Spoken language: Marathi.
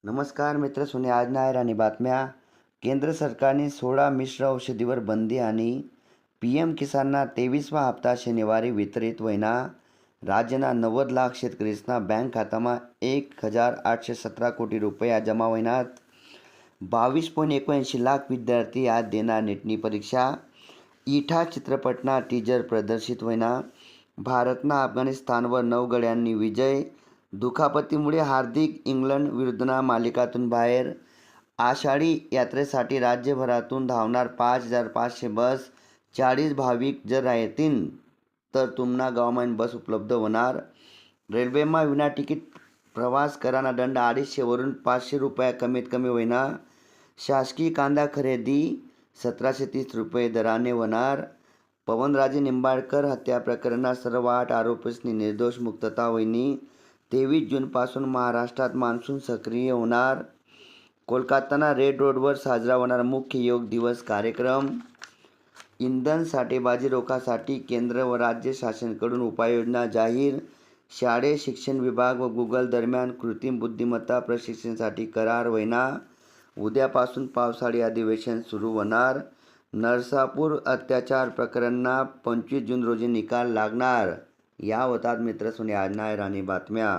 नमस्कार मित्र सोने आज नायर आणि बातम्या. केंद्र सरकारने 16 मिश्र औषधीवर बंदी आणि PM किसानना 23वा हप्ता शनिवारी वितरित व्हायना. राज्यना 90 लाख शेतकरीसना बँक खातामा 1,817 कोटी रुपया जमा व्हायनात. 22.79 लाख विद्यार्थी आज देणार नीटनी परीक्षा. ईठा चित्रपटना टीजर प्रदर्शित व्हायना. भारतना अफगाणिस्तानवर 9 गड्यांनी विजय. दुखापतीमुळे हार्दिक इंग्लंड विरुद्धना मालिकातून बाहेर. आषाढी यात्रेसाठी राज्यभरातून धावणार 5,500 बस. 40 भाविक जर राहतील तर तुम्हाला गव्हर्नमेंट बस उपलब्ध होणार. रेल्वेमा विना तिकीट प्रवास कराना दंड 250 वरून 500 रुपया कमीत कमी होईना. शासकीय कांदा खरेदी 1730 रुपये दराने होणार. पवनराजे निंबाळकर हत्या प्रकरणात सर्व 8 आरोपींनी निर्दोष मुक्तता होईनी. 23 जूनपासून महाराष्ट्रात मान्सून सक्रिय होणार. कोलकाताना रेड रोडवर साजरा होणार मुख्य योग दिवस कार्यक्रम. इंधन साठेबाजी रोखण्यासाठी केंद्र व राज्य शासनाकडून उपाययोजना जाहीर. शाळे शिक्षण विभाग व गुगल दरम्यान कृत्रिम बुद्धिमत्ता प्रशिक्षणासाठी करार व्हायना. उद्यापासून पावसाळी अधिवेशन सुरू होणार. नरसापूर अत्याचार प्रकरणना 25 जून रोजी निकाल लागणार. या होतात मित्र सोने आज नायर आणि बातम्या.